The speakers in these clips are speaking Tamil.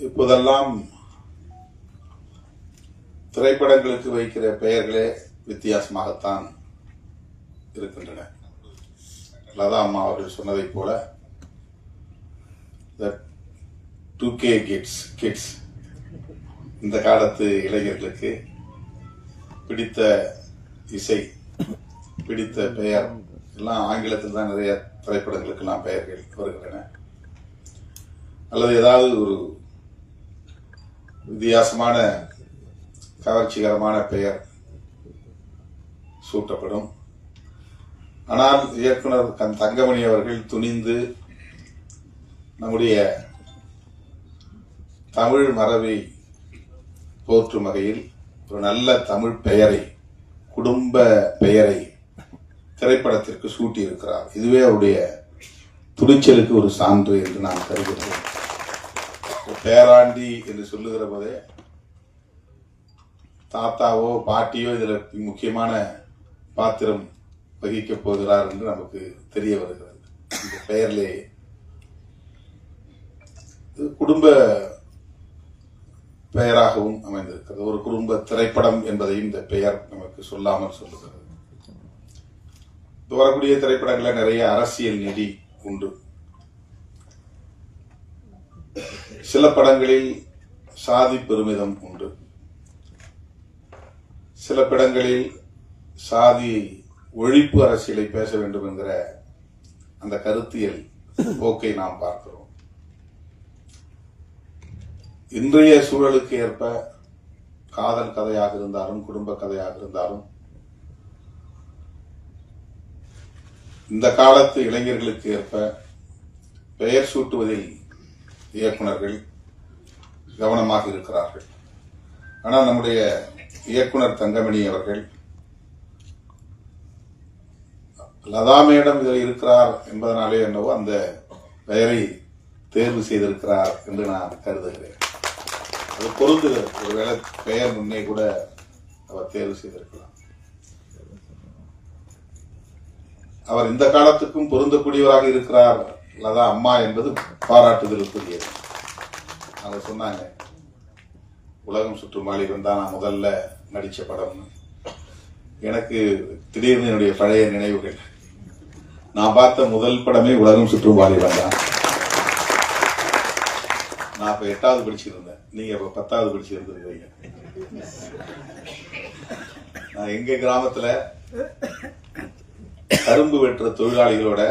இப்போதெல்லாம் திரைப்படங்களுக்கு வைக்கிற பெயர்களே வித்தியாசமாகத்தான் இருக்கின்றன. லதா அம்மா அவர்கள் சொன்னதைப் போல 2K கிட்ஸ் இந்த காலத்து இளைஞர்களுக்கு பிடித்த இசை, பிடித்த பெயர் எல்லாம் ஆங்கிலத்தில் தான் நிறைய திரைப்படங்களுக்கெல்லாம் பெயர்கள் வருகின்றன. அல்லது ஏதாவது ஒரு வித்தியாசமான கவர்ச்சிகரமான பெயர் சூட்டப்படும். ஆனால் இயக்குனர் தங்கமணி அவர்கள் துணிந்து நம்முடைய தமிழ் மரபை போற்றும் வகையில் ஒரு நல்ல தமிழ் பெயரை, குடும்ப பெயரை திரைப்படத்திற்கு சூட்டியிருக்கிறார். இதுவே அவருடைய துணிச்சலுக்கு ஒரு சான்று என்று நான் கருதுகிறேன். பேராண்டி என்று சொல்லுகிற போதே தாத்தாவோ பாட்டியோ இதில் முக்கியமான பாத்திரம் வகிக்கப் போகிறார் என்று நமக்கு தெரிய வருகிறது. இந்த பெயரிலே குடும்ப பெயராகவும் அமைந்திருக்கிறது. ஒரு குடும்ப திரைப்படம் என்பதையும் இந்த பெயர் நமக்கு சொல்லாமல் சொல்லுகிறது. வரக்கூடிய திரைப்படங்களில் நிறைய அரசியல் நெறி உண்டு. சில படங்களில் சாதி பெருமிதம் உண்டு. சில படங்களில் சாதி ஒழிப்பு அரசியலை பேச வேண்டும் என்கிற அந்த கருத்தியல் போக்கை நாம் பார்க்கிறோம். இன்றைய சூழலுக்கு ஏற்ப காதல் கதையாக இருந்தாலும் குடும்ப கதையாக இருந்தாலும் இந்த காலத்து இளைஞர்களுக்கு ஏற்ப பெயர் சூட்டுவதில் இயக்குனர்கள் கவனமாக இருக்கிறார்கள். ஆனால் நம்முடைய இயக்குனர் தங்கமணி அவர்கள் லதா மேடம் இதில் இருக்கிறார் என்பதனாலே என்னவோ அந்த பெயரை தேர்வு செய்திருக்கிறார் என்று நான் கருதுகிறேன். அது பொருந்துகிறது. ஒருவேளை பெயர் முன்னே கூட அவர் தேர்வு செய்திருக்கலாம். அவர் இந்த காலத்துக்கும் பொருந்தக்கூடியவராக இருக்கிறார் லதா அம்மா என்பது பாராட்டுதலுக்குரியது. அவங்க சொன்னாங்க, உலகம் சுற்றும் வாலிபன் தான் நான் முதல்ல நடிச்ச படம். எனக்கு திடீர்னு என்னுடைய பழைய நினைவுகள். நான் பார்த்த முதல் படமே உலகம் சுற்றும் வாலிபன் தான். நான் இப்ப 8வது படிச்சிருந்தேன், நீங்க இப்ப 10வது படிச்சிருந்தீங்க. நான் எங்க கிராமத்துல கரும்பு வெட்டுற தொழிலாளிகளோட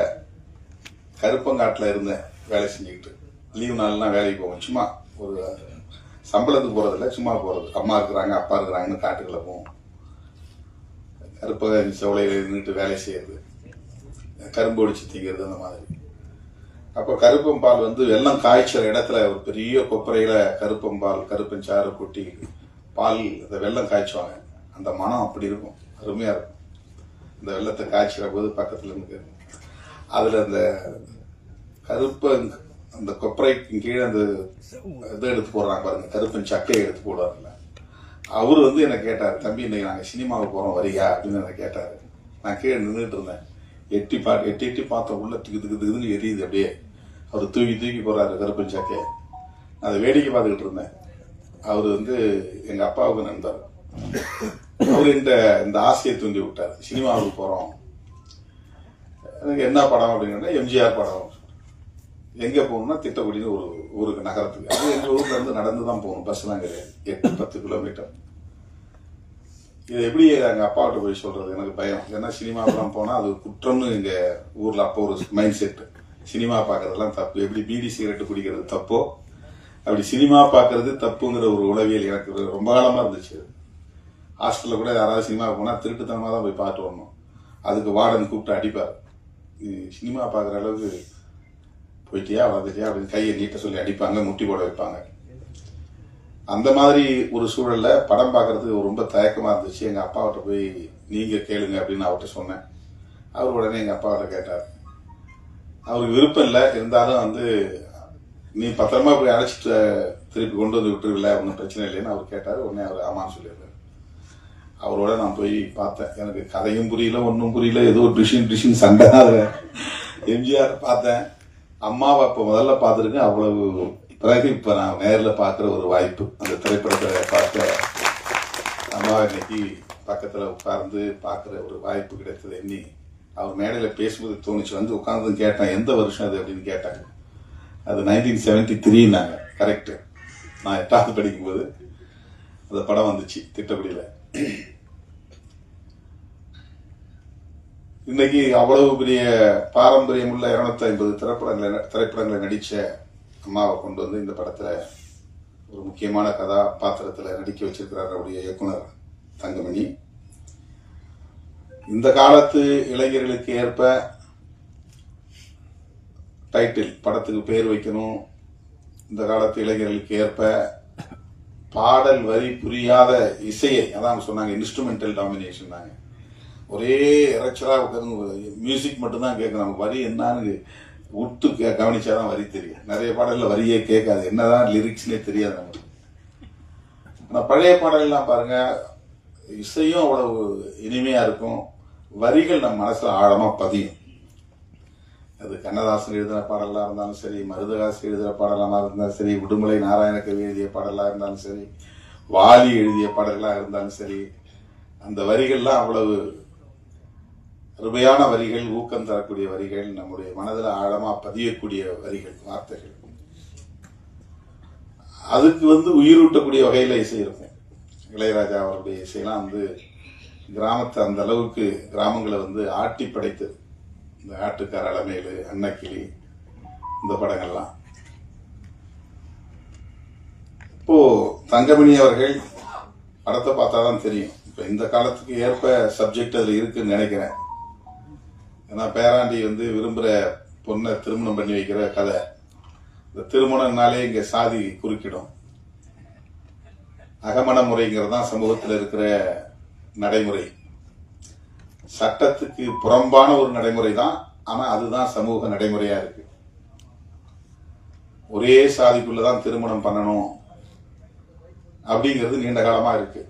கருப்பங்காட்டுல இருந்தேன் வேலை செஞ்சுக்கிட்டு. லீவு நாள்லாம் வேலைக்கு போவோம். சும்மா ஒரு சம்பளத்துக்கு போறதில்ல, சும்மா போறது. அம்மா இருக்கிறாங்க அப்பா இருக்கிறாங்கன்னு காட்டுக்குள்ள போவோம். கருப்ப சோலையில இருந்துட்டு வேலை செய்யறது, கரும்பு ஒடிச்சு திங்கிறது, அந்த மாதிரி. அப்போ கருப்பம்பால் வெள்ளம் காய்ச்சற இடத்துல ஒரு பெரிய கொப்பரையில கருப்பம்பால் கருப்பஞ்சாறு கொட்டி பால் அந்த வெள்ளம் காய்ச்சுவாங்க. அந்த மனம் அப்படி இருக்கும், அருமையா இருக்கும். இந்த வெள்ளத்தை காய்ச்சிற போது பக்கத்துல இருக்கு அதுல அந்த கருப்ப அந்த கொப்பரைக்கு கீழே அந்த இதை எடுத்து போடுறாங்க பாருங்க, கருப்பன் சக்கையை எடுத்து போடுவாங்கல்ல. அவரு என்ன கேட்டாரு, தம்பி இன்னைக்கு நாங்க சினிமாவுக்கு போறோம் வரியா அப்படின்னு என்ன கேட்டாரு. நான் கீழே நின்றுட்டு இருந்தேன். எட்டி பார்த்தோம், உள்ள திக்குன்னு எரியுது அப்படியே. அவரு தூக்கி போறாரு கருப்பன் சக்கையை. அதை வேடிக்கை பார்த்துக்கிட்டு இருந்தேன். அவரு எங்க அப்பாவுக்கு நண்பர். அவரு இந்த ஆசையை தூண்டி விட்டாரு, சினிமாவுக்கு போறோம். எனக்கு என்ன படம் அப்படின்னா எம்ஜிஆர் படம். எங்க போகணும்னா திட்டக்குடின்னு ஒரு ஊருக்கு, நகரத்துக்கு. அது எங்க ஊர்ல இருந்து நடந்துதான் போகணும், பஸ் எல்லாம் கிடையாது. 8-10 கிலோமீட்டர். இது எப்படி எங்க அப்பாவிட்ட போய் சொல்றது, எனக்கு பயம். ஏன்னா சினிமாவெல்லாம் போனா அது குற்றம்னு எங்க ஊர்ல அப்போ ஒரு மைண்ட் செட். சினிமா பாக்குறதெல்லாம் தப்பு. எப்படி பீடி சிகரெட் குடிக்கிறது தப்போ, அப்படி சினிமா பாக்குறது தப்புங்கிற ஒரு உளவியல் எனக்கு ரொம்ப காலமா இருந்துச்சு. ஹாஸ்டல்ல கூட யாராவது சினிமா போனா திருட்டுத்தனமா தான் போய் பார்த்து வரணும். அதுக்கு வார்டன் கூப்பிட்டு அடிப்பார். சினிமா பாக்குற அளவுக்கு போயிட்டியா வந்துட்டியா அப்படின்னு கையை நீட்ட சொல்லி அடிப்பாங்க, முட்டி போட வைப்பாங்க. அந்த மாதிரி ஒரு சூழல்ல படம் பார்க்கறதுக்கு ரொம்ப தயக்கமா இருந்துச்சு. எங்க அப்பாவிட்ட போய் நீங்க கேளுங்க அப்படின்னு அவர்கிட்ட சொன்னேன். அவர் உடனே எங்க அப்பாவிட்ட கேட்டார். அவருக்கு விருப்பம் இல்லை, இருந்தாலும் நீ பத்திரமா போய் அழைச்சிட்டு திருப்பி கொண்டு வந்து விட்டுருவில்ல, ஒன்றும் பிரச்சனை இல்லைன்னு அவர் கேட்டாரு. உடனே அவர் ஆமான்னு சொல்லியிருந்தார். அவரோட நான் போய் பார்த்தேன். எனக்கு கதையும் புரியல, ஒன்றும் புரியல. ஏதோ ஒரு டிஷின் சண்டை. எம்ஜிஆர் பார்த்தேன். அம்மாவை அப்ப முதல்ல பார்த்துருக்கேன். அவ்வளவு பிறகு இப்போ நான் நேரில் பார்க்குற ஒரு வாய்ப்பு, அந்த திரைப்படத்தை பார்த்த அம்மா இன்னைக்கு பக்கத்தில் உட்கார்ந்து பார்க்குற ஒரு வாய்ப்பு கிடைத்தது. எண்ணி அவர் மேடையில் பேசும்போது தோணுச்சு. வந்து உட்கார்ந்து கேட்டேன், எந்த வருஷம் அது அப்படின்னு கேட்டாங்க. அது 1973 கரெக்டு. நான் 8வது படிக்கும்போது அந்த படம் வந்துச்சு திட்டக்குடியில். இன்னைக்கு அவ்வளவு பெரிய பாரம்பரியம் உள்ள 250 திரைப்படங்களை நடித்த அம்மாவை கொண்டு வந்து இந்த படத்தில் ஒரு முக்கியமான கதாபாத்திரத்தில் நடிக்க வச்சிருக்கிறார் அவருடைய இயக்குனர் தங்கமணி. இந்த காலத்து இளைஞர்களுக்கு ஏற்ப டைட்டில் படத்துக்கு பேர் வைக்கணும். இந்த காலத்து இளைஞர்களுக்கு ஏற்ப பாடல் வரி புரியாத இசையை, அதான் சொன்னாங்க இன்ஸ்ட்ருமெண்டல் டாமினேஷன் தாங்க. ஒரே இறைச்சலா உட்காந்து மியூசிக் மட்டும்தான் கேட்கும். நமக்கு வரி என்னன்னு உத்து கவனிச்சாதான் வரி தெரியும். நிறைய பாடல்ல வரியே கேட்காது, என்னதான் லிரிக்ஸ்னே தெரியாது நமக்கு. ஆனால் பழைய பாடல்லாம் பாருங்க, இசையும் அவ்வளவு இனிமையா இருக்கும், வரிகள் நம்ம மனசுல ஆழமா பதியும். அது கண்ணதாசன் எழுதின பாடலாக இருந்தாலும் சரி, மருதகாசி எழுதுகிற பாடலாக இருந்தாலும் சரி, உடுமலை நாராயணகவி எழுதிய பாடலாக இருந்தாலும் சரி, வாலி எழுதிய பாடல்களாக இருந்தாலும் சரி, அந்த வரிகள்லாம் அவ்வளவு அருமையான வரிகள், ஊக்கம் தரக்கூடிய வரிகள், நம்முடைய மனதில் ஆழமா பதியக்கூடிய வரிகள், வார்த்தைகள். அதுக்கு உயிரூட்டக்கூடிய வகையில இசை இருக்கும். இளையராஜா அவருடைய இசையெல்லாம் கிராமத்தை அந்த அளவுக்கு கிராமங்களை ஆட்டி படைத்தது. இந்த ஆட்டுக்கார அலமேலு, அன்னக்கிளி, இந்த படங்கள்லாம். இப்போ தங்கமணி அவர்கள் படத்தை பார்த்தாதான் தெரியும். இப்ப இந்த காலத்துக்கு ஏற்ப சப்ஜெக்ட் அதுல இருக்குன்னு நினைக்கிறேன். ஏன்னா பேராண்டி விரும்புற பொண்ணை திருமணம் பண்ணி வைக்கிற கதை. இந்த திருமணம்னாலே இங்க சாதி குறுக்கிடும். அகமண முறைங்கிறது தான் சமூகத்தில் இருக்கிற நடைமுறை. சட்டத்துக்கு புறம்பான ஒரு நடைமுறை தான், ஆனா அதுதான் சமூக நடைமுறையா இருக்கு. ஒரே சாதிக்குள்ளதான் திருமணம் பண்ணணும் அப்படிங்கிறது நீண்ட காலமா இருக்கு.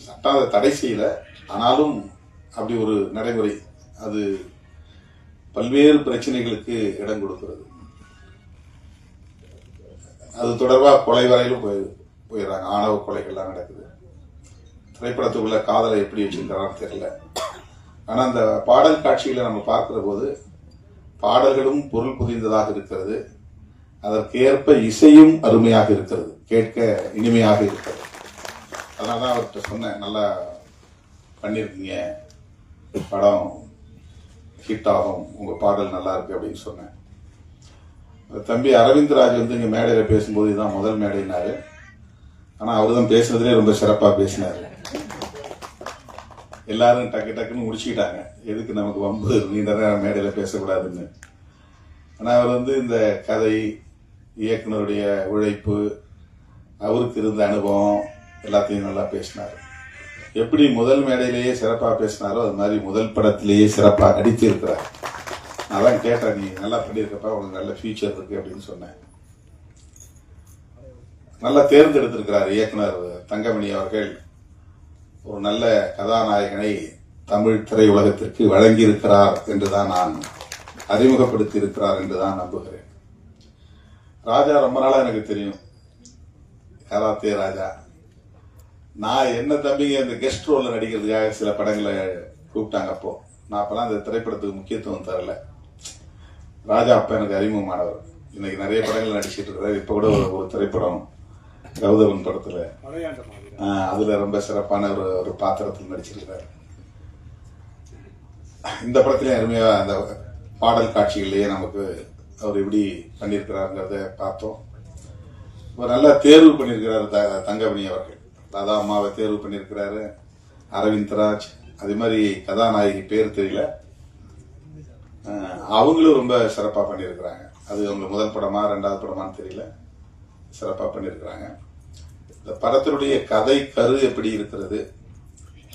சட்டம் அதை தடை செய்யல, ஆனாலும் அப்படி ஒரு நடைமுறை. அது பல்வேறு பிரச்சனைகளுக்கு இடம் கொடுக்கிறது. அது தொடர்பா கொலை வரையிலும் போயிடுறாங்க. ஆணவ கொலைகள்லாம் நடக்குது. திரைப்படத்துக்குள்ள காதலை எப்படி வச்சிருக்கிறான்னு தெரியல. ஆனா அந்த பாடல் காட்சிகளை நம்ம பார்க்கிற போது பாடல்களும் பொருள் புதிந்ததாக இருக்கிறது. அதற்கு ஏற்ப இசையும் அருமையாக இருக்கிறது, கேட்க இனிமையாக இருக்கிறது. அதனாலதான் அவர்கிட்ட சொன்னேன், நல்லா பண்ணிருக்கீங்க, படம் ஹிட் ஆகும், உங்க பாடல் நல்லா இருக்கு அப்படின்னு சொன்னேன். தம்பி அரவிந்த்ராஜ் இங்க மேடையில பேசும்போது இதுதான் முதல் மேடைனாரு. ஆனா அவருதான் பேசுனதுலேயே ரொம்ப சிறப்பா பேசினாரு. எல்லாரும் டக்கு டக்குன்னு முடிச்சுக்கிட்டாங்க, எதுக்கு நமக்கு வம்பு, நீண்ட நேரம் மேடையில பேசக்கூடாதுன்னு. ஆனா அவர் இந்த கதை, இயக்குனருடைய உழைப்பு, அவருக்கு இருந்த அனுபவம் எல்லாத்தையும் நல்லா பேசினார். எப்படி முதல் மேடையிலேயே சிறப்பா பேசினாரோ அது மாதிரி முதல் படத்திலேயே சிறப்பா நடித்து இருக்கிறார். நான் தான் கேட்டேன், நீ நல்லா பண்ணியிருக்கப்பா, உனக்கு நல்ல ஃபியூச்சர் இருக்கு அப்படின்னு சொன்னேன். நல்லா தேர்ந்தெடுத்திருக்கிறார் இயக்குனர் தங்கமணி அவர்கள். ஒரு நல்ல கதாநாயகனை தமிழ் திரையுலகத்திற்கு வழங்கியிருக்கிறார் என்றுதான் நான் அறிமுகப்படுத்தி இருக்கிறார் என்றுதான் நம்புகிறேன். ராஜா ரொம்ப நாளா எனக்கு தெரியும், கராத்தே ராஜா. நான் என்ன தம்பிங்க இந்த கெஸ்ட் ரோல்ல நடிக்கிறதுக்காக சில படங்களை கூப்பிட்டாங்க. அப்போ நான் அப்பெல்லாம் அந்த திரைப்படத்துக்கு முக்கியத்துவம் தரல. ராஜா அப்ப எனக்கு அறிமுகமானவர். இன்னைக்கு நிறைய படங்கள் நடிச்சிட்டு இருக்கிறார். இப்ப கூட ஒரு திரைப்படம் கௌதமன் படத்துல, அதுல ரொம்ப சிறப்பான ஒரு பாத்திரத்தில் நடிச்சிருக்கிறார். இந்த படத்திலே அருமையா அந்த பாடல் காட்சிகள்லயே நமக்கு அவர் எப்படி பண்ணியிருக்கிறாருங்கிறத பார்த்தோம். ஒரு நல்ல தேர்வு பண்ணியிருக்கிறார் தங்கமணி அவர்கள். ராதா அம்மாவை தேர்வு பண்ணியிருக்கிறாரு, அரவிந்த்ராஜ், அதே மாதிரி கதாநாயகி பேர் தெரியல, அவங்களும் ரொம்ப சிறப்பா பண்ணியிருக்கிறாங்க. அது அவங்க முதல் படமா ரெண்டாவது படமான்னு தெரியல, சிறப்பா பண்ணியிருக்கிறாங்க. இந்த படத்தினுடைய கதை கரு எப்படி இருக்கிறது,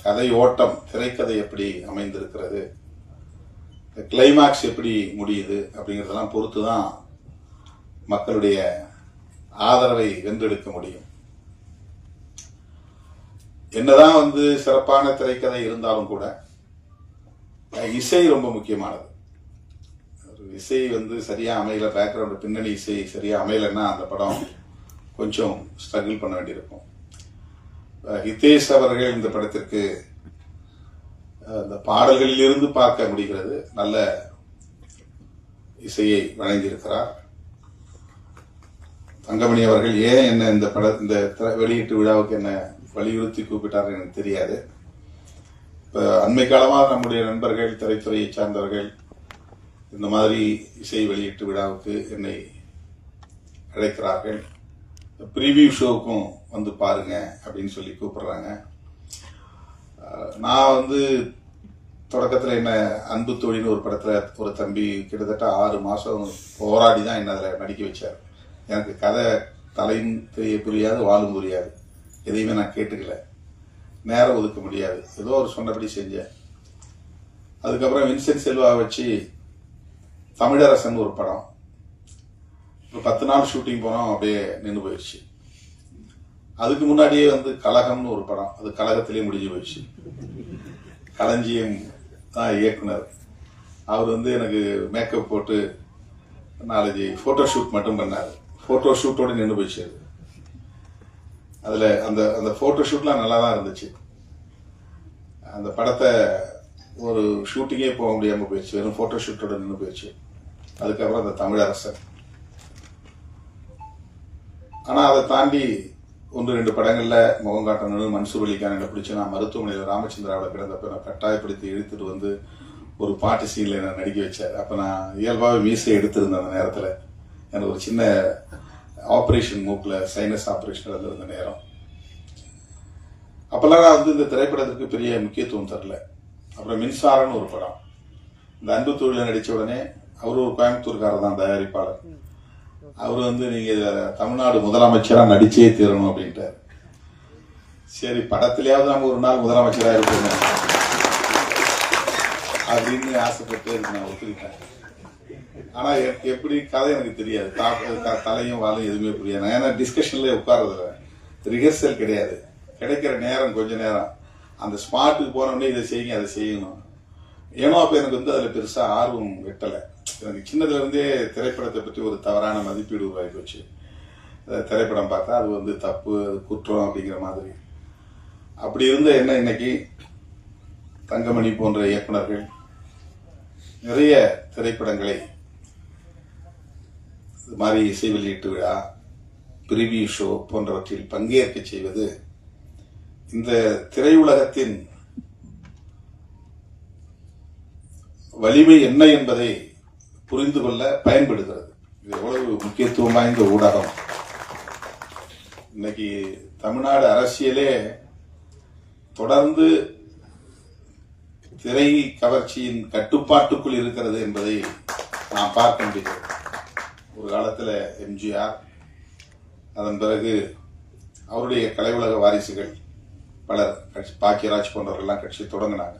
கதை ஓட்டம், திரைக்கதை எப்படி அமைந்திருக்கிறது, கிளைமாக்ஸ் எப்படி முடியுது அப்படிங்கறதெல்லாம் பொறுத்துதான் மக்களுடைய ஆதரவை வென்றெடுக்க முடியும். என்னதான் சிறப்பான திரைக்கதை இருந்தாலும் கூட இசை ரொம்ப முக்கியமானது. இசை வந்து சரியா அமையல, பேக்ரவுண்ட் பின்னணி இசை சரியா அமையலைன்னா அந்த படம் கொஞ்சம் ஸ்ட்ரகிள் பண்ண வேண்டியிருக்கும். ஹிதேஷ் அவர்கள் இந்த படத்திற்கு அந்த பாடல்களில் இருந்து பார்க்க முடிகிறது, நல்ல இசையை வழங்கியிருக்கிறார். தங்கமணி அவர்கள் ஏன் என்ன இந்த வெளியீட்டு விழாவுக்கு என்ன வலியுறுத்தி கூப்பிட்டார் எனக்கு தெரியாது. இப்ப அண்மை காலமாக நம்முடைய நண்பர்கள், திரைத்துறையை சார்ந்தவர்கள் இந்த மாதிரி இசை வெளியீட்டு விழாவுக்கு என்னை அழைக்கிறார்கள். ப்ரீவியூ ஷோவுக்கும் வந்து பாருங்க அப்படின்னு சொல்லி கூப்பிடுறாங்க. நான் வந்து தொடக்கத்தில் என்ன அன்பு தோழின்னு ஒரு படத்தில் ஒரு தம்பி கிட்டத்தட்ட 6 மாதம் போராடி தான் என்ன அதில் நடிக்க வச்சார். எனக்கு கதை தலையும் புரியாது, வாழும் புரியாது, எதையுமே நான் கேட்டுக்கல, நேரம் ஒதுக்க முடியாது, ஏதோ ஒரு சொன்னபடி செஞ்சேன். அதுக்கப்புறம் வின்சென்ட் செல்வாவை வச்சு தமிழரசன் ஒரு படம், ஒரு 10 நாள் ஷூட்டிங் போனோம், அப்படியே நின்று போயிடுச்சு. அதுக்கு முன்னாடியே வந்து கலகம்னு ஒரு படம், அது கலகத்திலேயே முடிஞ்சு போயிடுச்சு. களஞ்சியம் தான் இயக்குனர், அவர் வந்து எனக்கு மேக்கப் போட்டு 4 போட்டோ ஷூட் மட்டும் பண்ணார். போட்டோ ஷூட்டோட நின்று போயிடுச்சு. அதுல அந்த போட்டோ ஷூட்லாம் நல்லா தான் இருந்துச்சு. அந்த படத்தை ஒரு ஷூட்டிங்கே போக முடியாம போயிடுச்சு, வெறும் போட்டோ ஷூட்டோட நின்று போயிடுச்சு. அதுக்கப்புறம் அந்த தமிழரசன். ஆனா அதை தாண்டி 1-2 படங்கள்ல முகம் காட்டணும்னு மன்சூர் அலிகான் பிடிச்சு நான் மருத்துவமனையில் ராமச்சந்திராவில் கிடந்தப்ப நான் கட்டாயப்படுத்தி இழுத்துட்டு வந்து ஒரு பாட்டு சீன்ல என்ன நடிக்க வச்சார். அப்ப நான் இயல்பாகவே மீசை எடுத்திருந்தேன். அந்த நேரத்தில் எனக்கு ஒரு சின்ன ஆப்ரேஷன், மூக்கில் சைனஸ் ஆப்ரேஷன் இருந்த நேரம். அப்பெல்லாம் நான் வந்து இந்த திரைப்படத்திற்கு பெரிய முக்கியத்துவம் தரல. அப்புறம் மின்சாரம்னு ஒரு படம், இந்த அன்பு தொழில நடிச்ச உடனே அவரு ஒரு கோயம்புத்தூர்காரர் தான் தயாரிப்பாளர். அவரு வந்து நீங்க தமிழ்நாடு முதலமைச்சரா நடிச்சே தீரணும் அப்படின்ட்டார். சரி, படத்திலேயாவது நம்ம ஒரு நாள் முதலமைச்சரா இருப்போம் அப்படின்னு ஆசைப்பட்டு நான் ஒத்துக்கிட்டேன். ஆனா எப்படி கதை எனக்கு தெரியாது, தலையும் வாழும் எதுவுமே புரியாது. ஏன்னா டிஸ்கஷன்ல உட்கார்றதுல ரிஹர்சல் கிடையாது, கிடைக்கிற நேரம் கொஞ்ச நேரம், அந்த ஸ்பாட்டுக்கு போனோடனே இதை செய்யுங்க அதை செய்யணும். ஏன்னா அப்ப எனக்கு வந்து அதுல பெருசா ஆர்வம் வெட்டலை. எனக்கு சின்னதுல இருந்தே திரைப்படத்தை பற்றி ஒரு தவறான மதிப்பீடு உருவாகி போச்சு. திரைப்படம் பார்த்தா அது வந்து தப்பு, அது குற்றம் அப்படிங்கிற மாதிரி. அப்படி இருந்த என்ன இன்னைக்கு தங்கமணி போன்ற இயக்குனர்கள் நிறைய திரைப்படங்களை இது மாதிரி இசை வெளியீட்டு விழா, பிரிவியூ ஷோ போன்றவற்றில் பங்கேற்க செய்வது இந்த திரையுலகத்தின் வலிமை என்ன என்பதை புரிந்து கொள்ள பயன்படுகிறது. இது எவ்வளவு முக்கியத்துவம் வாய்ந்த ஊடகம். இன்னைக்கு தமிழ்நாடு அரசியலே தொடர்ந்து திரை கவர்ச்சியின் கட்டுப்பாட்டுக்குள் இருக்கிறது என்பதை நாம் பார்க்க முடிகிறது. ஒரு காலத்தில் எம்ஜிஆர், அதன் பிறகு அவருடைய கலையுலக வாரிசுகள் பலர், பாக்கியராஜ் போன்றவர்கள்லாம் கட்சி தொடங்கினாங்க.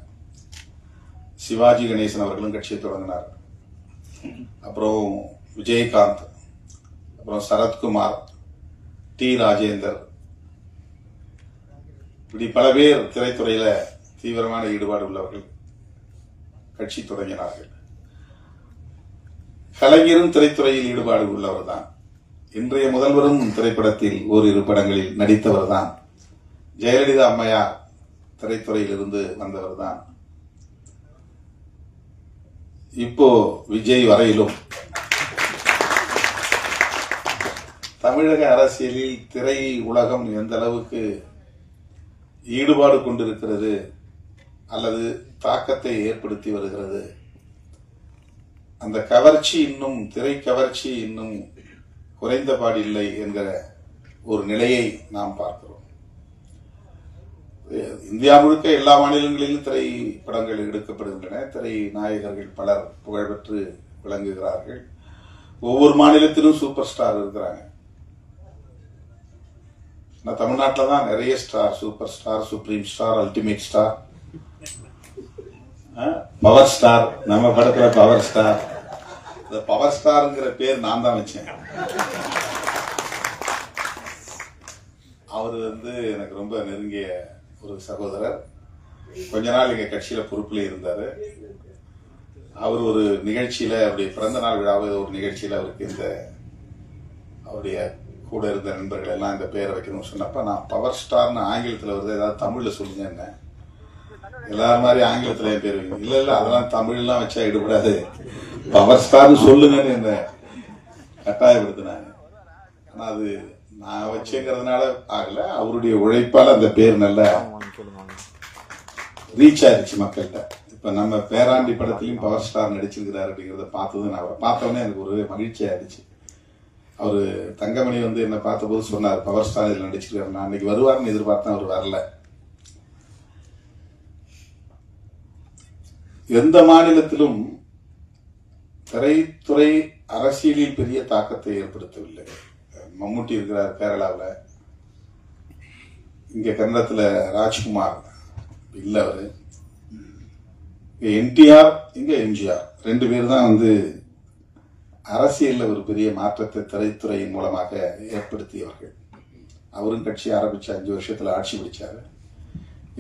சிவாஜி கணேசன் அவர்களும் கட்சியை தொடங்கினார். அப்புறம் விஜயகாந்த், அப்புறம் சரத்குமார், டி ராஜேந்தர், இப்படி பல பேர் திரைத்துறையில தீவிரமான ஈடுபாடு உள்ளவர்கள் கட்சி தொடங்கினார்கள். கலைஞரும் திரைத்துறையில் ஈடுபாடு உள்ளவர் தான். இன்றைய முதல்வரும் திரைப்படத்தில் ஓரிரு படங்களில் நடித்தவர் தான். ஜெயலலிதா அம்மையார் திரைத்துறையில் இருந்து வந்தவர் தான். இப்போ விஜய் வரையிலும் தமிழக அரசியலில் திரை உலகம் எந்த அளவுக்கு ஈடுபாடு கொண்டிருக்கிறது அல்லது தாக்கத்தை ஏற்படுத்தி வருகிறது, அந்த கவர்ச்சி இன்னும், திரை கவர்ச்சி இன்னும் குறைந்தபாடில்லை என்கிற ஒரு நிலையை நாம் பார்க்கிறோம். இந்தியா முழுக்க எல்லா மாநிலங்களிலும் திரைப்படங்கள் எடுக்கப்படுகின்றன. திரை நாயகர்கள் பலர் புகழ்பெற்று விளங்குகிறார்கள். ஒவ்வொரு மாநிலத்திலும் சூப்பர் ஸ்டார் இருக்கிறாங்க. தமிழ்நாட்டில் தான் நிறைய star, super star, supreme star, ultimate star, power star. நம்ம படத்துல பவர் ஸ்டார். இந்த பவர் ஸ்டார்ங்கிற பேர் நான் தான் வச்சேன். அவரு வந்து எனக்கு ரொம்ப நெருங்கிய ஒரு சகோதரர். கொஞ்ச நாள் எங்க கட்சியில பொறுப்புல இருந்தாரு. அவர் ஒரு நிகழ்ச்சியில அவருடைய பிறந்த நாள் விழாவை ஒரு நிகழ்ச்சியில அவருக்கு இந்த அவருடைய கூட இருந்த நண்பர்கள் எல்லாம் இந்த பேரை வைக்கணும்னு சொன்னப்ப நான் பவர் ஸ்டார்னு ஆங்கிலத்தில் வருது, ஏதாவது தமிழ்ல சொல்லுங்க என்ன, எல்லாரும் மாதிரி ஆங்கிலத்துல என் பேர் வைக்கணும். இல்ல அதெல்லாம் தமிழ்லாம் வச்சா எடுபடாது, பவர் ஸ்டார்னு சொல்லுங்கன்னு என்ன கட்டாயப்படுத்தினாங்க. ஆனா அது நான் வச்சுங்கிறதுனால ஆகல, அவருடைய உழைப்பால அந்த பேர் நல்லா ரீச் ஆயிடுச்சு மக்கள்கிட்ட. இப்ப நம்ம பேராண்டி படத்திலையும் பவர் ஸ்டார் நடிச்சிருக்கிறாரு அப்படிங்கிறத பார்த்தது நான் அவரை பார்த்தோன்னே எனக்கு ஒரு மகிழ்ச்சி ஆயிடுச்சு. அவரு தங்கமணி என்ன பார்த்த போது சொன்னார் பவர் ஸ்டார் இதில் நடிச்சிருக்காரு, நான் அன்னைக்கு வருவார்னு எதிர்பார்த்தேன், அவர் வரல. எந்த மாநிலத்திலும் திரைத்துறை அரசியலில் பெரிய தாக்கத்தை ஏற்படுத்தவில்லை. மம்முட்டி இருக்கிறார் கேரளாவில், இங்க கன்னடத்துல ராஜ்குமார் இல்ல, அவரு என்டிஆர், இங்க எம்ஜிஆர், 2 பேர் தான் அரசியல்ல ஒரு பெரிய மாற்றத்தை திரைத்துறையின் மூலமாக ஏற்படுத்தியவர்கள். அவரும் கட்சி ஆரம்பிச்ச 5 வருஷத்துல ஆட்சி பிடிச்சாரு,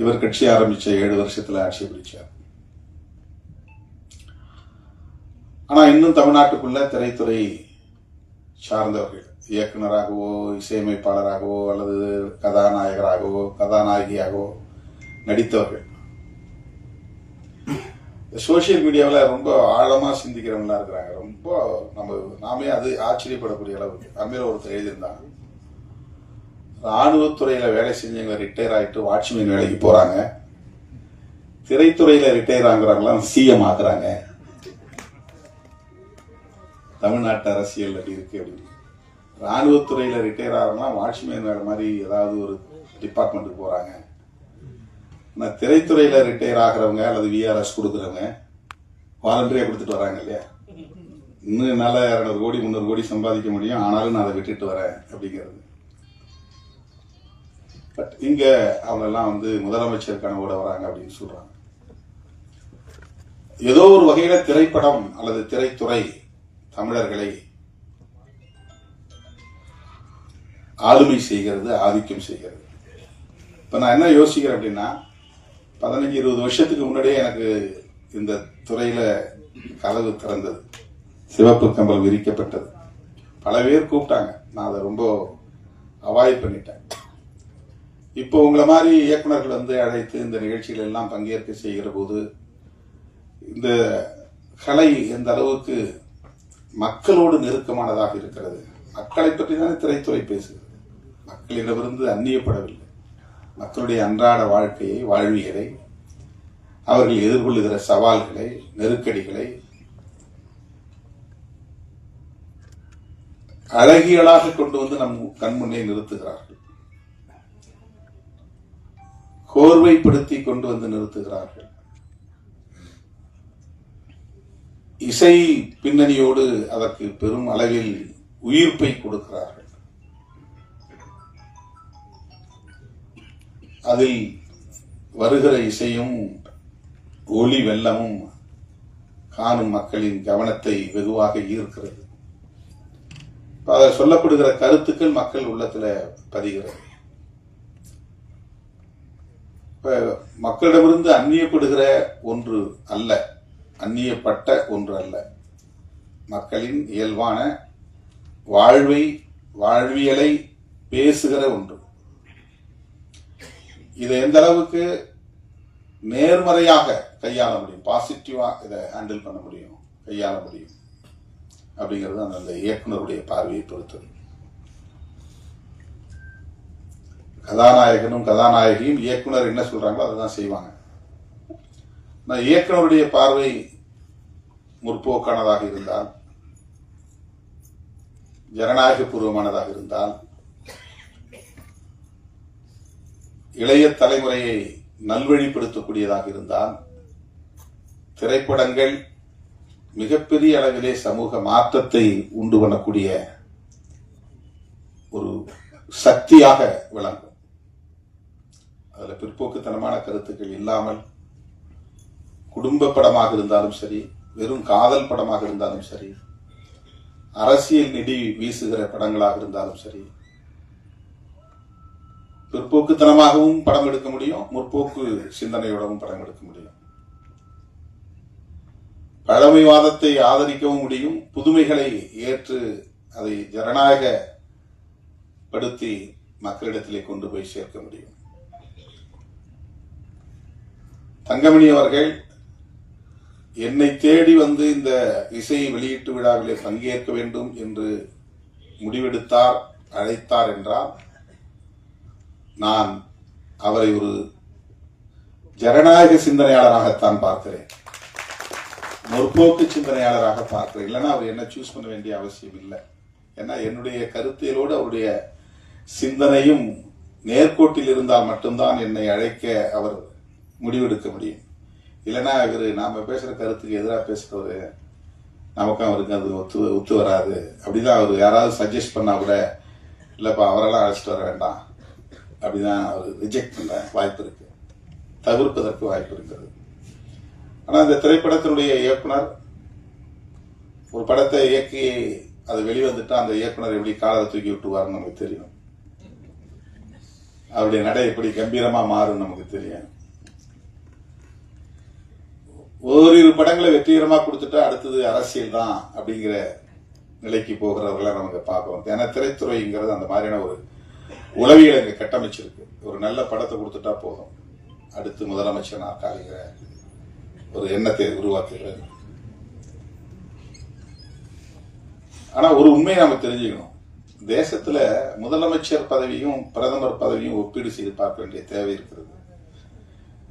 இவர் கட்சி ஆரம்பிச்ச 7 வருஷத்துல ஆட்சி பிடிச்சார். ஆனா இன்னும் தமிழ்நாட்டுக்குள்ள திரைத்துறை சார்ந்தவர்கள் இயக்குனராகவோ இசையமைப்பாளராகவோ அல்லது கதாநாயகராகவோ கதாநாயகியாகவோ நடித்தவர்கள் சோசியல் மீடியாவில் ரொம்ப ஆழமா சிந்திக்கிறவங்களா இருக்கிறாங்க. ரொம்ப நாமே அது ஆச்சரியப்படக்கூடிய அளவுக்கு. அமீர் ஒருத்தர் எழுதியிருந்தாங்க, ராணுவத்துறையில வேலை செஞ்சவங்க ரிட்டையர் ஆயிட்டு வாட்ச்மேன் வேலைக்கு போறாங்க, திரைத்துறையில ரிட்டையர் ஆகுறாங்களாம் சிஎம் ஆகுறாங்க. தமிழ்நாட்டு அரசியல் அப்படி இருக்கு அப்படின்னு. ராணுவத்துறையில ரிட்டையர் ஆகிறவங்களாம் வாட்ச்மேன் வேலை மாதிரி ஏதாவது ஒரு டிபார்ட்மெண்ட்டுக்கு போறாங்க. ஆனால் திரைத்துறையில ரிட்டையர் ஆகிறவங்க அல்லது விஆர்எஸ் கொடுக்குறவங்க வாலண்டரியா கொடுத்துட்டு வராங்க இல்லையா, இன்னும் என்னால 200 கோடி 300 கோடி சம்பாதிக்க முடியும், ஆனாலும் நான் அதை விட்டுட்டு வரேன் அப்படிங்கிறது. பட் இங்க அவங்க எல்லாம் முதலமைச்சர் கனவோட வராங்க அப்படின்னு சொல்றாங்க. ஏதோ ஒரு வகையில திரைப்படம் அல்லது திரைத்துறை தமிழர்களை ஆளுமை செய்கிறது, ஆதிக்கம் செய்கிறது. இப்ப நான் என்ன யோசிக்கிறேன் அப்படின்னா, 15-20 வருஷத்துக்கு முன்னாடியே எனக்கு இந்த துறையில கதவு திறந்தது, சிவப்பு கம்பல் விரிக்கப்பட்டது. பல பேர் கூப்பிட்டாங்க, நான் அதை ரொம்ப அவாய்ட் பண்ணிட்டேன். இப்போ உங்களை மாதிரி இயக்குனர்கள் அழைத்து இந்த நிகழ்ச்சிகள் எல்லாம் பங்கேற்க செய்கிற போது இந்த கலை எந்த அளவுக்கு மக்களோடு நெருக்கமானதாக இருக்கிறது. மக்களை பற்றி தானே திரைத்துறை பேசுகிறது, மக்களிடமிருந்து அந்நியப்படவில்லை. மக்களுடைய அன்றாட வாழ்க்கையை, வாழ்வியலை, அவர்கள் எதிர்கொள்ளுகிற சவால்களை, நெருக்கடிகளை அழகியலாக கொண்டு நம் கண்முன்னே நிறுத்துகிறார்கள், கோர்வைப்படுத்தி கொண்டு நிறுத்துகிறார்கள். இசை பின்னணியோடு அதற்கு பெரும் அளவில் உயிர்ப்பை கொடுக்கிறார்கள். அதில் வருகிற இசையும் ஒளி வெள்ளமும் காணும் மக்களின் கவனத்தை வெகுவாக ஈர்க்கிறது. அதில் சொல்லப்படுகிற கருத்துக்கள் மக்கள் உள்ளத்துல பதிகிறது. இப்ப மக்களிடமிருந்து அந்நியப்படுகிற ஒன்று அல்ல, அந்நியப்பட்ட ஒன்று அல்ல, மக்களின் இயல்பான வாழ்வியலை பேசுகிற ஒன்று. இதை எந்த அளவுக்கு நேர்மறையாக கையாள முடியும், பாசிட்டிவா இதை ஹேண்டில் பண்ண முடியும், கையாள முடியும் அப்படிங்கிறது அந்த இயக்குனருடைய பார்வையை பொறுத்தது. கதாநாயகனும் கதாநாயகியும் இயக்குனர் என்ன சொல்றாங்களோ அதை தான் செய்வாங்க. இயக்குனருடைய பார்வை முற்போக்கானதாக இருந்தால், ஜனநாயக பூர்வமானதாக இருந்தால், இளைய தலைமுறையை நல்வழிப்படுத்தக்கூடியதாக இருந்தால், திரைப்படங்கள் மிகப்பெரிய அளவிலே சமூக மாற்றத்தை உண்டு பண்ணக்கூடிய ஒரு சக்தியாக விளங்கும். அதுல பிற்போக்குத்தனமான கருத்துக்கள் இல்லாமல், குடும்ப படமாக இருந்தாலும் சரி, வெறும் காதல் படமாக இருந்தாலும் சரி, அரசியல் நெடி வீசுகிற படங்களாக இருந்தாலும் சரி, பிற்போக்குத்தனமாகவும் படம் எடுக்க முடியும், முற்போக்கு சிந்தனையோடவும் படம் எடுக்க முடியும். பழமைவாதத்தை ஆதரிக்கவும் முடியும், புதுமைகளை ஏற்று அதை ஜனநாயகப்படுத்தி மக்களிடத்திலே கொண்டு போய் சேர்க்க முடியும். தங்கமணி அவர்கள் என்னை தேடி வந்து இந்த இசை வெளியீட்டு விழாவிலே பங்கேற்க வேண்டும் என்று முடிவெடுத்தார், அழைத்தார் என்றால் நான் அவரை ஒரு ஜனநாயக சிந்தனையாளராகத்தான் பார்க்கிறேன், முற்போக்கு சிந்தனையாளராக பார்க்கிறேன். இல்லைன்னா அவர் என்ன சூஸ் பண்ண வேண்டிய அவசியம் இல்லை. ஏன்னா என்னுடைய கருத்தியலோடு அவருடைய சிந்தனையும் நேர்கோட்டில் இருந்தால் மட்டும்தான் என்னை அழைக்க அவர் முடிவெடுக்க முடியும். இல்லைன்னா இவர் நாம பேசுற கருத்துக்கு எதிராக பேசுறவரு, நமக்கும் அவருக்கு அது ஒத்து வராது. அப்படிதான் அவர் யாராவது சஜஸ்ட் பண்ணா கூட இல்லப்பா அவரெல்லாம் அழைச்சிட்டு வர வேண்டாம் அப்படிதான் அவர் ரிஜெக்ட் பண்ண வாய்ப்பு இருக்கு, தவிர்ப்பதற்கு வாய்ப்பு இருக்கிறது. ஆனா இந்த திரைப்படத்தினுடைய இயக்குனர் ஒரு படத்தை இயக்கி அது வெளிவந்துட்டா அந்த இயக்குனர் எப்படி காலரை தூக்கி விட்டுவாருன்னு நமக்கு தெரியும். அவருடைய நடை எப்படி கம்பீரமா மாறும் நமக்கு தெரியும். ஓரிரு படங்களை வெற்றிகரமா கொடுத்துட்டா அடுத்தது அரசியல் தான் அப்படிங்கிற நிலைக்கு போகிறவர்களை நமக்கு பார்ப்போம். ஏன்னா திரைத்துறைங்கிறது அந்த மாதிரியான ஒரு உளவியல் இங்க கட்டமைச்சிருக்கு. ஒரு நல்ல படத்தை கொடுத்துட்டா போதும், அடுத்து முதலமைச்சர் நாற்காலிங்கிற ஒரு எண்ணத்தை உருவாக்குகிறது. ஆனா ஒரு உண்மையை நாம தெரிஞ்சுக்கணும், தேசத்துல முதலமைச்சர் பதவியும் பிரதமர் பதவியும் ஒப்பீடு செய்து பார்க்க வேண்டிய தேவை இருக்கிறது.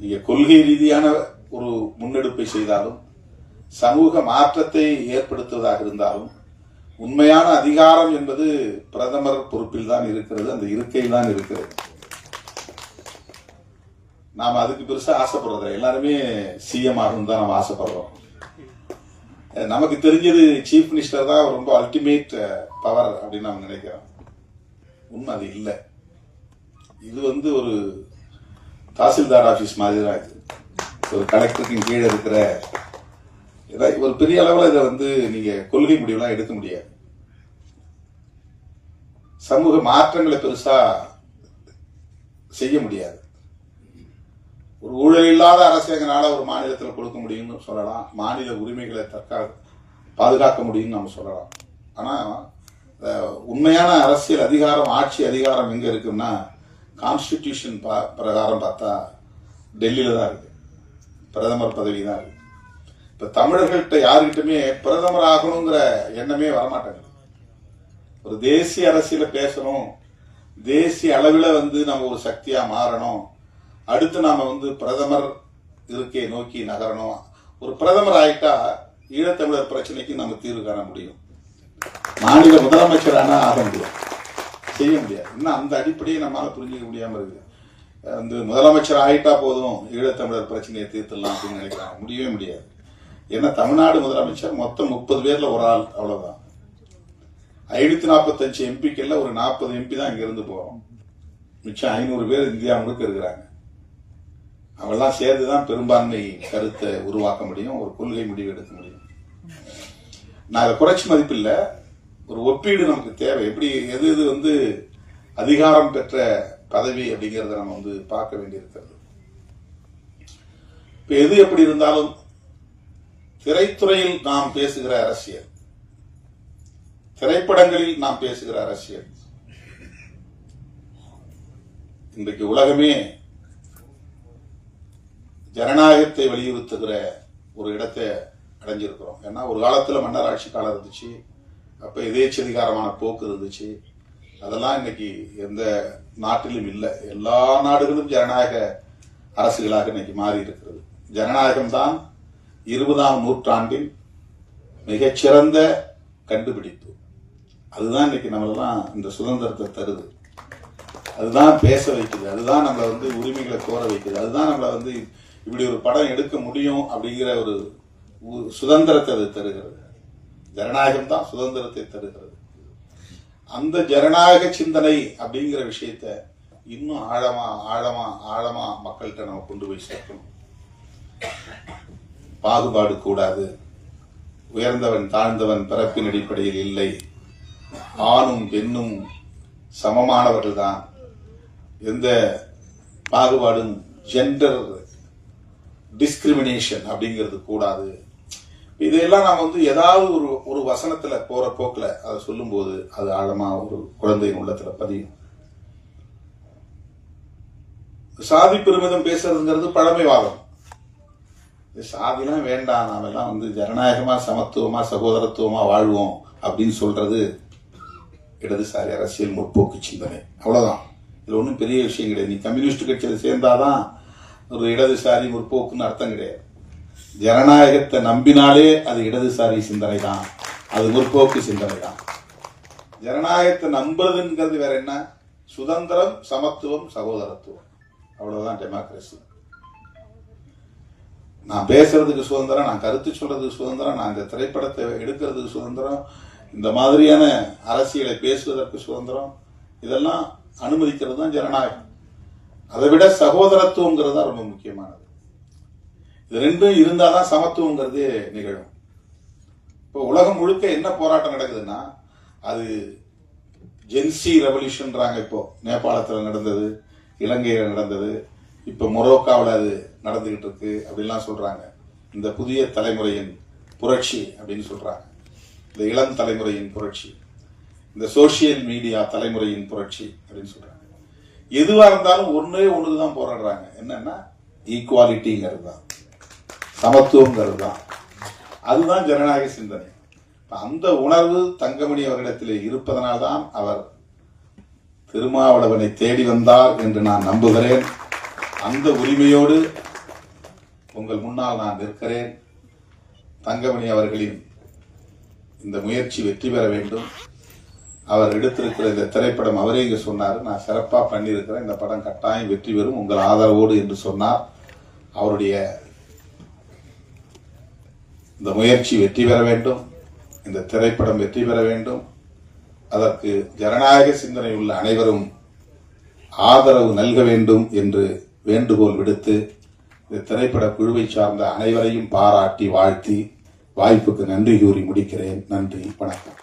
நீங்க கொள்கை ரீதியான ஒரு முன்னெடுப்பை செய்தாலும், சமூக மாற்றத்தை ஏற்படுத்துவதாக இருந்தாலும், உண்மையான அதிகாரம் என்பது பிரதமர் பொறுப்பில் தான் இருக்கிறது, அந்த இருக்கையில் தான் இருக்கிறது. நாம அதுக்கு பெருசா ஆசைப்படுறது, எல்லாருமே சிஎம் ஆகும் தான் நம்ம ஆசைப்படுறோம். நமக்கு தெரிஞ்சது சீஃப் மினிஸ்டர் தான் ரொம்ப அல்டிமேட் பவர் அப்படின்னு நம்ம நினைக்கிறோம். உண்மை அது இல்லை. இது வந்து ஒரு தாசில்தார் ஆபீஸ் மாதிரி தான். இது ஒரு கலெக்டருக்கு கீழே இருக்கிற ஒரு பெரிய அளவில் இதை வந்து நீங்க கொள்கை முடிவுலாம் எடுக்க முடியாது. சமூக மாற்றங்களை பெருசா செய்ய முடியாது. ஒரு ஊழல் இல்லாத அரசாங்கனால ஒரு மாநிலத்தில் கொடுக்க முடியும்னு சொல்லலாம், மாநில உரிமைகளை பாதுகாக்க முடியும்னு நம்ம சொல்லலாம். ஆனா உண்மையான அரசியல் அதிகாரம், ஆட்சி அதிகாரம் எங்க இருக்குன்னா கான்ஸ்டிடியூஷன் பிரகாரம் பார்த்தா டெல்லியில தான் இருக்கு, பிரதமர் பதவி தான் இருக்கு. இப்ப தமிழர்கள்ட்ட யாருக்கிட்டுமே பிரதமர் ஆகணுங்கிற எண்ணமே வரமாட்டாங்க. ஒரு தேசிய அரசியல பேசணும், தேசிய அளவில் வந்து நம்ம ஒரு சக்தியா மாறணும், அடுத்து நாம வந்து பிரதமர் இருக்கையை நோக்கி நகரணும். ஒரு பிரதமர் ஆயிட்டா ஈழத்தமிழர் பிரச்சனைக்கு நம்ம தீர்வு காண முடியும், மாநில முதலமைச்சரான ஆக முடியும், செய்ய முடியாது. இன்னும் அந்த அடிப்படையை நம்மளால புரிஞ்சுக்க முடியாம இருக்கு. வந்து முதலமைச்சர் ஆயிட்டா போதும் ஈழத்தமிழர் பிரச்சனையை தீர்த்துடலாம் அப்படின்னு நினைக்கிறாங்க. முடியவே முடியாது. ஏன்னா தமிழ்நாடு முதலமைச்சர் மொத்தம் 30 பேர்ல ஒரு ஆள், அவ்வளவுதான். 545 எம்பிக்கள்ல ஒரு 40 எம்பி தான் இங்க இருந்து போறோம், மிச்சம் 500 பேர் இந்தியா முழுக்க இருக்கிறாங்க. அவெல்லாம் சேர்ந்துதான் பெரும்பான்மை கருத்தை உருவாக்க முடியும், ஒரு கொள்கை முடிவு எடுக்க முடியும். நான் அதை குறைச்சி மதிப்பில்ல, ஒரு ஒப்பீடு நமக்கு தேவை. எப்படி எது எது வந்து அதிகாரம் பெற்ற பதவி அப்படிங்கறத நம்ம வந்து பார்க்க வேண்டியிருக்கிறது. இப்ப எது எப்படி இருந்தாலும் திரைத்துறையில் நாம் பேசுகிற அரசியல், திரைப்படங்களில் நாம் பேசுகிற அரசியல், இன்றைக்கு உலகமே ஜனநாயகத்தை வலியுறுத்துகிற ஒரு இடத்தை அடைஞ்சிருக்கிறோம். ஏன்னா ஒரு காலத்துல மன்னர் ஆட்சி காலம் இருந்துச்சு, அப்ப எதேச்சதிகாரமான போக்கு இருந்துச்சு. அதெல்லாம் இன்னைக்கு எந்த நாட்டிலும் இல்லை. எல்லா நாடுகளும் ஜனநாயக அரசுகளாக இன்னைக்கு மாறி இருக்கிறது. ஜனநாயகம் தான் 20ஆம் நூற்றாண்டின் மிகச்சிறந்த கண்டுபிடிப்பு. அதுதான் இன்னைக்கு நம்மளெல்லாம் இந்த சுதந்திரத்தை தருது, அதுதான் பேச வைக்குது, அதுதான் நம்மளை வந்து உரிமைகளை கோர வைக்குது, அதுதான் நம்மளை வந்து இப்படி ஒரு படம் எடுக்க முடியும் அப்படிங்கிற ஒரு சுதந்திரத்தை அது தருகிறது. ஜனநாயகம் தான் சுதந்திரத்தை தருகிறது. அந்த ஜனநாயக சிந்தனை அப்படிங்கிற விஷயத்த இன்னும் ஆழமா ஆழமா ஆழமா மக்கள்கிட்ட நம்ம கொண்டு போய் சேர்க்கணும். பாகுபாடு கூடாது, உயர்ந்தவன் தாழ்ந்தவன் பிறப்பின் அடிப்படையில் இல்லை, ஆணும் பெண்ணும் சமமானவர்கள் தான், எந்த பாகுபாடும் ஜெண்டர் டிஸ்கிரிமினேஷன் அப்படிங்கிறது கூடாது. இதையெல்லாம் நாம் வந்து ஏதாவது ஒரு வசனத்துல போற போக்குல அதை சொல்லும் போது அது ஆழமா ஒரு குழந்தையின் உள்ளத்துல பதியும். சாதி பெருமிதம் பேசுறதுங்கிறது பழமைவாதம். சாதிலாம் வேண்டாம், நாம எல்லாம் வந்து ஜனநாயகமா சமத்துவமா சகோதரத்துவமா வாழ்வோம் அப்படின்னு சொல்றது இடதுசாரி அரசியல் முற்போக்கு சிந்தனை. அவ்வளவுதான். இதுல ஒன்றும் பெரிய விஷயம் கிடையாது. நீ கம்யூனிஸ்ட் கட்சியில சேர்ந்தாதான் ஒரு இடதுசாரி முற்போக்குன்னு அர்த்தம் கிடையாது. ஜனநாயகத்தை நம்பினாலே அது இடதுசாரி சிந்தனை தான், அது முற்போக்கு சிந்தனை தான். ஜனநாயகத்தை நம்புறதுங்கிறது வேற என்ன? சுதந்திரம், சமத்துவம், சகோதரத்துவம், அவ்வளவுதான் டெமோக்ரஸி. நான் பேசுறதுக்கு சுதந்திரம், நான் கருத்து சொல்றதுக்கு சுதந்திரம், நான் இந்த திரைப்படத்தை எடுக்கிறதுக்கு சுதந்திரம், இந்த மாதிரியான அரசியலை பேசுவதற்கு சுதந்திரம், இதெல்லாம் அனுமதிக்கிறது தான் ஜனநாயகம். அதை விட சகோதரத்துவங்கிறது தான் ரொம்ப முக்கியமானது. இது ரெண்டும் இருந்தாதான் சமத்துவங்கிறது நிகழும். இப்போ உலகம் முழுக்க என்ன போராட்டம் நடக்குதுன்னா, அது ஜென்சி ரெவல்யூஷன்றாங்க. இப்போ நேபாளத்தில் நடந்தது, இலங்கையில் நடந்தது, இப்ப மொரோக்காவில் அது நடந்துகிட்டு இருக்கு அப்படின்லாம் சொல்றாங்க. இந்த புதிய தலைமுறையின் புரட்சி அப்படின்னு சொல்றாங்க, இந்த இளம் தலைமுறையின் புரட்சி, இந்த சோசியல் மீடியா தலைமுறையின் புரட்சி அப்படின்னு சொல்றாங்க. எதுவா இருந்தாலும் ஒண்ணுக்கு தான் போராடுறாங்க. என்னன்னா ஈக்குவாலிட்டிங்கிறது தான், சமத்துவங்கிறது தான், அதுதான் ஜனநாயக சிந்தனை. அந்த உணர்வு தங்கமணி அவரிடத்திலே இருப்பதனால்தான் அவர் திருமாவளவனை தேடி வந்தார் என்று நான் நம்புகிறேன். அந்த உரிமையோடு உங்கள் முன்னால் நான் நிற்கிறேன். தங்கமணி அவர்களின் இந்த முயற்சி வெற்றி பெற வேண்டும். அவர் எடுத்திருக்கிற இந்த திரைப்படம், அவரே இங்க சொன்னார், நான் சிறப்பா பண்ணியிருக்கிறேன், இந்த படம் கட்டாயம் வெற்றி பெறும் உங்கள் ஆதரவோடு என்று சொன்னார். அவருடைய இந்த முயற்சி வெற்றி பெற வேண்டும், இந்த திரைப்படம் வெற்றி பெற வேண்டும். அதற்கு ஜனநாயக சிந்தனை உள்ள அனைவரும் ஆதரவு நல்க வேண்டும் என்று வேண்டுகோள் விடுத்து, இந்த திரைப்பட குழுவை சார்ந்த அனைவரையும் பாராட்டி வாழ்த்தி வாய்ப்புக்கு நன்றி கூறி முடிக்கிறேன். நன்றி, வணக்கம்.